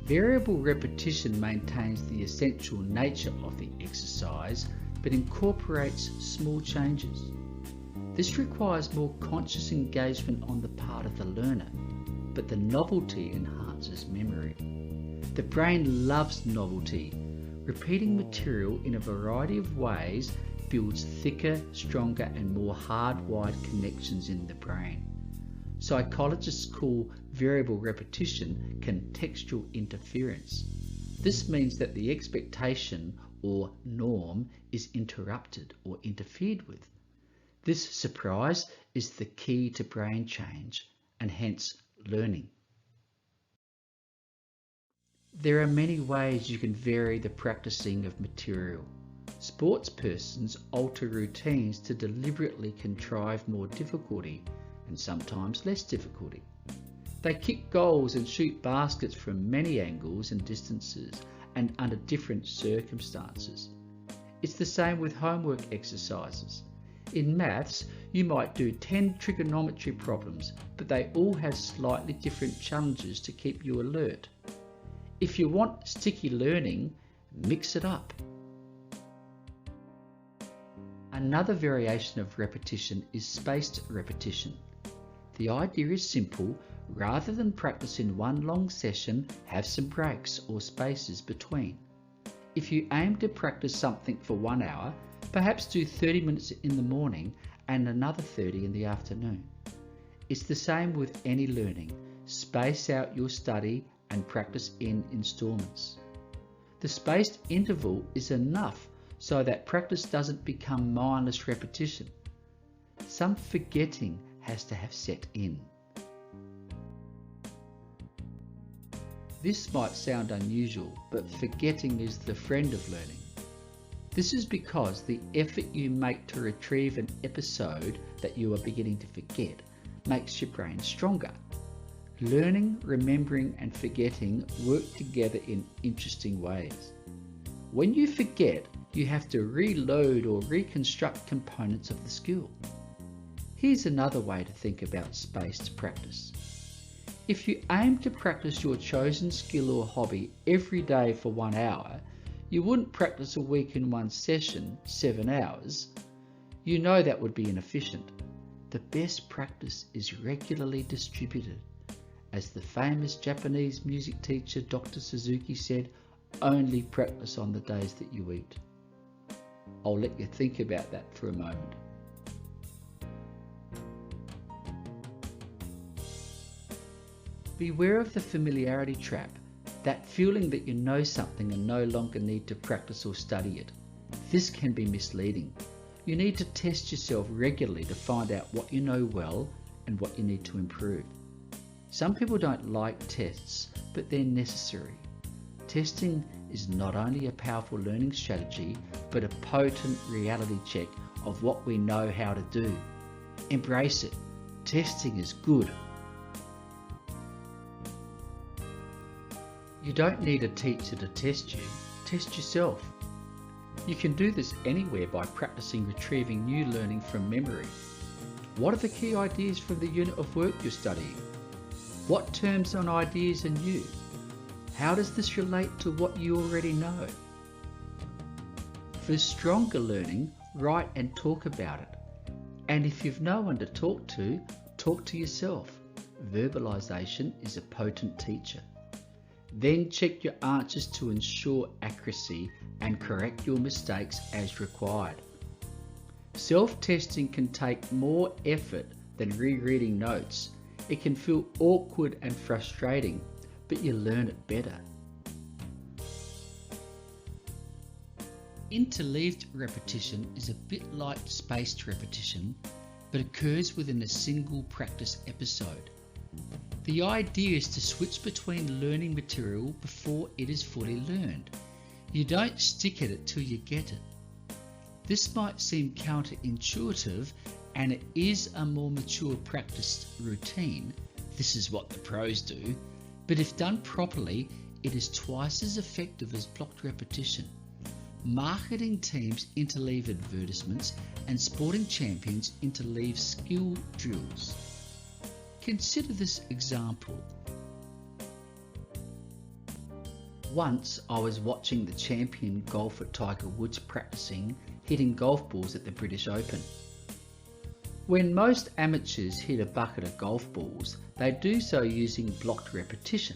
Variable repetition maintains the essential nature of the exercise but incorporates small changes. This requires more conscious engagement on the part of the learner, but the novelty enhances memory. The brain loves novelty. Repeating material in a variety of ways builds thicker, stronger, and more hardwired connections in the brain. Psychologists call variable repetition contextual interference. This means that the expectation or norm is interrupted or interfered with. This surprise is the key to brain change and hence learning. There are many ways you can vary the practicing of material. Sports persons alter routines to deliberately contrive more difficulty and sometimes less difficulty. They kick goals and shoot baskets from many angles and distances and under different circumstances. It's the same with homework exercises. In maths, you might do 10 trigonometry problems, but they all have slightly different challenges to keep you alert. If you want sticky learning, mix it up. Another variation of repetition is spaced repetition. The idea is simple. Rather than practice in one long session, have some breaks or spaces between. If you aim to practice something for 1 hour, perhaps do 30 minutes in the morning and another 30 in the afternoon. It's the same with any learning. Space out your study and practice in installments. The spaced interval is enough so that practice doesn't become mindless repetition. Some forgetting has to have set in. This might sound unusual, but forgetting is the friend of learning. This is because the effort you make to retrieve an episode that you are beginning to forget makes your brain stronger. Learning, remembering, and forgetting work together in interesting ways. When you forget, you have to reload or reconstruct components of the skill. Here's another way to think about spaced practice. If you aim to practice your chosen skill or hobby every day for 1 hour, you wouldn't practice a week in one session, 7 hours. You know that would be inefficient. The best practice is regularly distributed. As the famous Japanese music teacher Dr. Suzuki said, only practice on the days that you eat. I'll let you think about that for a moment. Beware of the familiarity trap, that feeling that you know something and no longer need to practice or study it. This can be misleading. You need to test yourself regularly to find out what you know well and what you need to improve. Some people don't like tests, but they're necessary. Testing is not only a powerful learning strategy, but a potent reality check of what we know how to do. Embrace it. Testing is good. You don't need a teacher to test you. Test yourself. You can do this anywhere by practicing retrieving new learning from memory. What are the key ideas from the unit of work you're studying? What terms and ideas are new? How does this relate to what you already know? For stronger learning, write and talk about it. And if you've no one to talk to yourself. Verbalization is a potent teacher. Then check your answers to ensure accuracy and correct your mistakes as required. Self-testing can take more effort than rereading notes. It can feel awkward and frustrating, but you learn it better. Interleaved repetition is a bit like spaced repetition, but occurs within a single practice episode. The idea is to switch between learning material before it is fully learned. You don't stick at it till you get it. This might seem counterintuitive, and it is a more mature practice routine. This is what the pros do, but if done properly, it is twice as effective as blocked repetition. Marketing teams interleave advertisements and sporting champions interleave skill drills. Consider this example. Once I was watching the champion golfer Tiger Woods practicing hitting golf balls at the British Open. When most amateurs hit a bucket of golf balls, they do so using blocked repetition.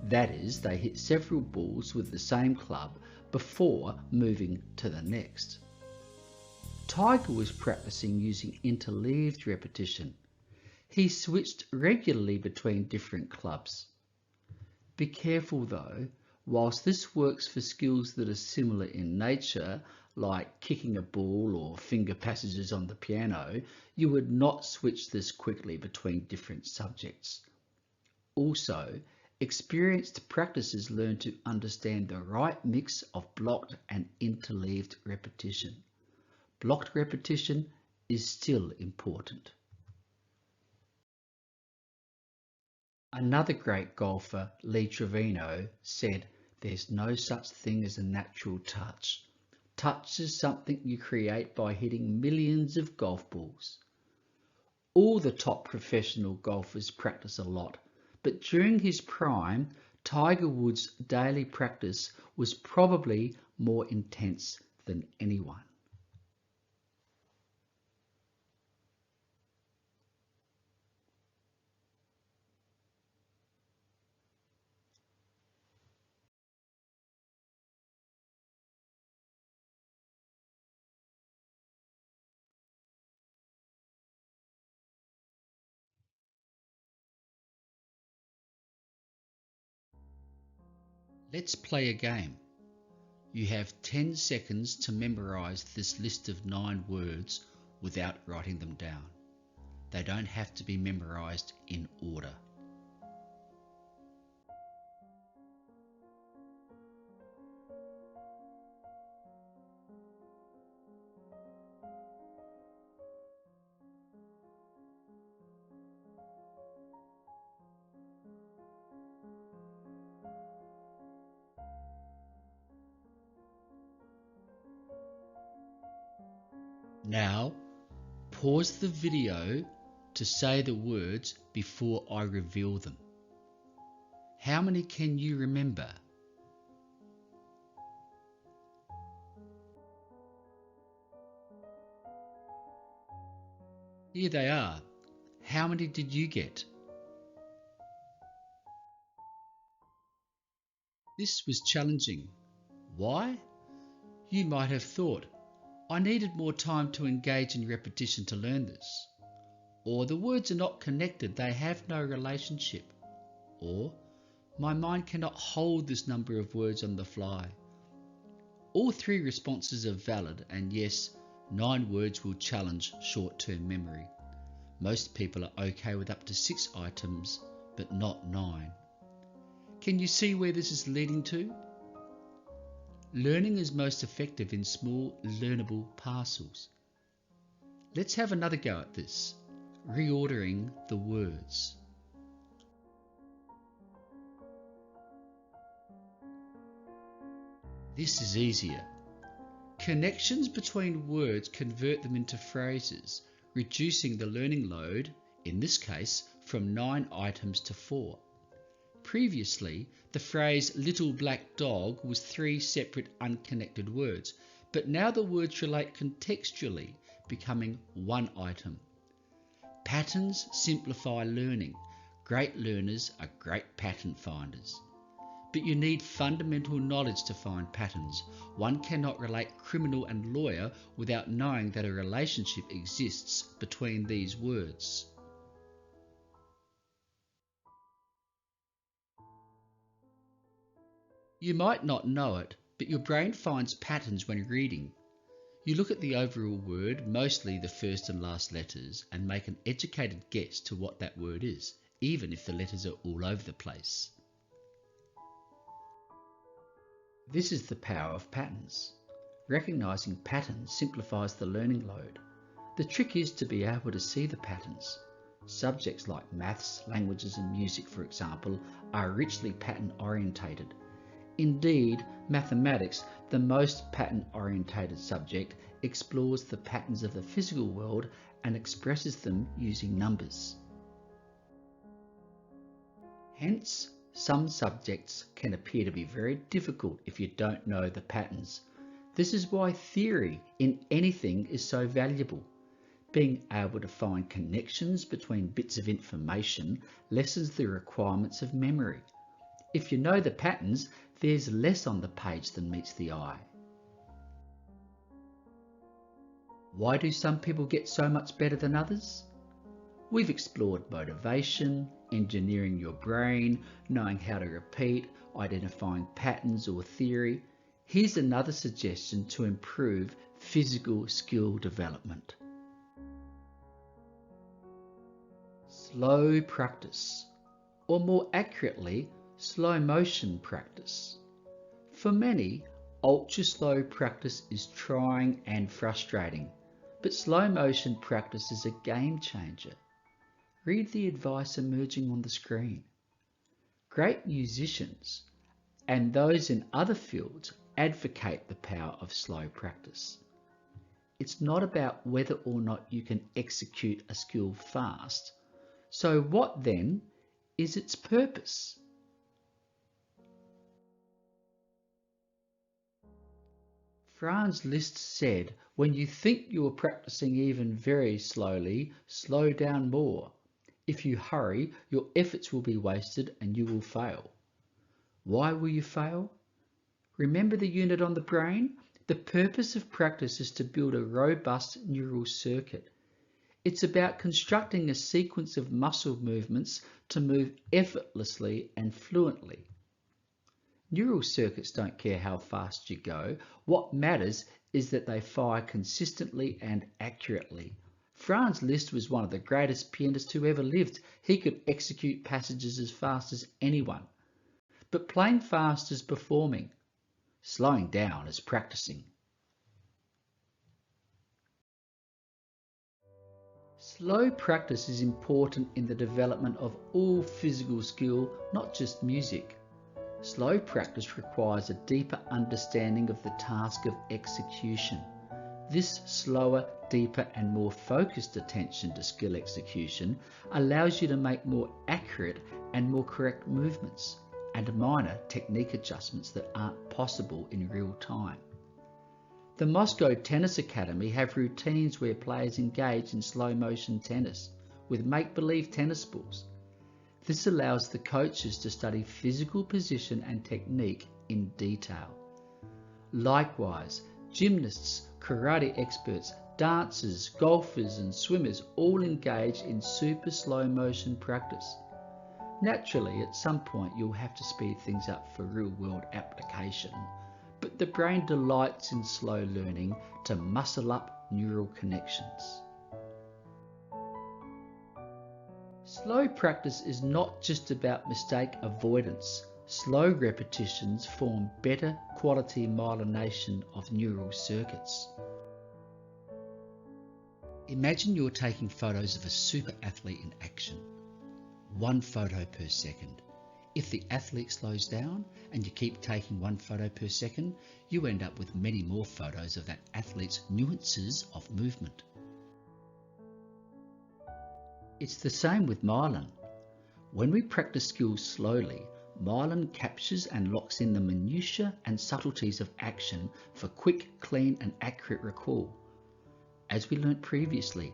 That is, they hit several balls with the same club before moving to the next. Tiger was practicing using interleaved repetition. He switched regularly between different clubs. Be careful though, whilst this works for skills that are similar in nature, like kicking a ball or finger passages on the piano, you would not switch this quickly between different subjects. Also, experienced practitioners learn to understand the right mix of blocked and interleaved repetition. Blocked repetition is still important. Another great golfer, Lee Trevino, said, "There's no such thing as a natural touch. Touch is something you create by hitting millions of golf balls." All the top professional golfers practice a lot, but during his prime, Tiger Woods' daily practice was probably more intense than anyone. Let's play a game. You have 10 seconds to memorize this list of 9 words without writing them down. They don't have to be memorized in order. Now, pause the video to say the words before I reveal them. How many can you remember? Here they are. How many did you get? This was challenging. Why? You might have thought, I needed more time to engage in repetition to learn this. Or the words are not connected, they have no relationship. Or my mind cannot hold this number of words on the fly. All 3 responses are valid, and yes, 9 words will challenge short-term memory. Most people are okay with up to 6 items, but not 9. Can you see where this is leading to? Learning is most effective in small, learnable parcels. Let's have another go at this, reordering the words. This is easier. Connections between words convert them into phrases, reducing the learning load, in this case, from 9 items to 4. Previously, the phrase little black dog was 3 separate unconnected words, but now the words relate contextually, becoming 1 item. Patterns simplify learning. Great learners are great pattern finders. But you need fundamental knowledge to find patterns. One cannot relate criminal and lawyer without knowing that a relationship exists between these words. You might not know it, but your brain finds patterns when reading. You look at the overall word, mostly the first and last letters, and make an educated guess to what that word is, even if the letters are all over the place. This is the power of patterns. Recognizing patterns simplifies the learning load. The trick is to be able to see the patterns. Subjects like maths, languages and music, for example, are richly pattern orientated. Indeed, mathematics, the most pattern-orientated subject, explores the patterns of the physical world and expresses them using numbers. Hence, Some subjects can appear to be very difficult if you don't know the patterns. This is why theory in anything is so valuable. Being able to find connections between bits of information lessens the requirements of memory. If you know the patterns, there's less on the page than meets the eye. Why do some people get so much better than others? We've explored motivation, engineering your brain, knowing how to repeat, identifying patterns or theory. Here's another suggestion to improve physical skill development. Slow practice, or more accurately, slow motion practice. For many, ultra slow practice is trying and frustrating, but slow motion practice is a game changer. Read the advice emerging on the screen. Great musicians and those in other fields advocate the power of slow practice. It's not about whether or not you can execute a skill fast. So what then is its purpose? Franz Liszt said, when you think you are practicing even very slowly, slow down more. If you hurry, your efforts will be wasted and you will fail. Why will you fail? Remember the unit on the brain? The purpose of practice is to build a robust neural circuit. It's about constructing a sequence of muscle movements to move effortlessly and fluently. Neural circuits don't care how fast you go. What matters is that they fire consistently and accurately. Franz Liszt was one of the greatest pianists who ever lived. He could execute passages as fast as anyone. But playing fast is performing. Slowing down is practicing. Slow practice is important in the development of all physical skill, not just music. Slow practice requires a deeper understanding of the task of execution. This slower, deeper and more focused attention to skill execution allows you to make more accurate and more correct movements and minor technique adjustments that aren't possible in real time. The Moscow Tennis Academy have routines where players engage in slow motion tennis with make-believe tennis balls. This allows the coaches to study physical position and technique in detail. Likewise, gymnasts, karate experts, dancers, golfers and swimmers all engage in super slow motion practice. Naturally, at some point you'll have to speed things up for real-world application, but the brain delights in slow learning to muscle up neural connections. Slow practice is not just about mistake avoidance. Slow repetitions form better quality myelination of neural circuits. Imagine you're taking photos of a super athlete in action. 1 photo per second. If the athlete slows down and you keep taking 1 photo per second, you end up with many more photos of that athlete's nuances of movement. It's the same with myelin. When we practice skills slowly, myelin captures and locks in the minutiae and subtleties of action for quick, clean and accurate recall. As we learnt previously,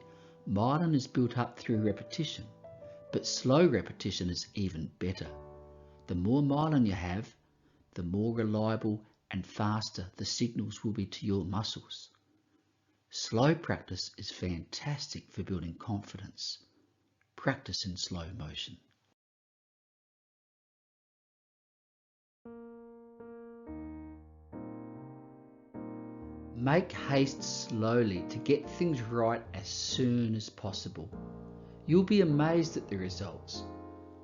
myelin is built up through repetition, but slow repetition is even better. The more myelin you have, the more reliable and faster the signals will be to your muscles. Slow practice is fantastic for building confidence. Practice in slow motion. Make haste slowly to get things right as soon as possible. You'll be amazed at the results.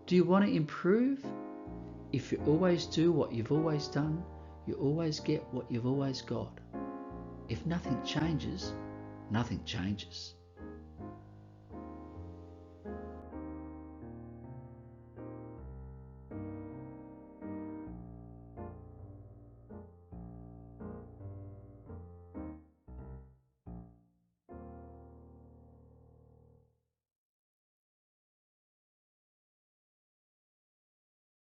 Do you want to improve? If you always do what you've always done, you always get what you've always got. If nothing changes, nothing changes.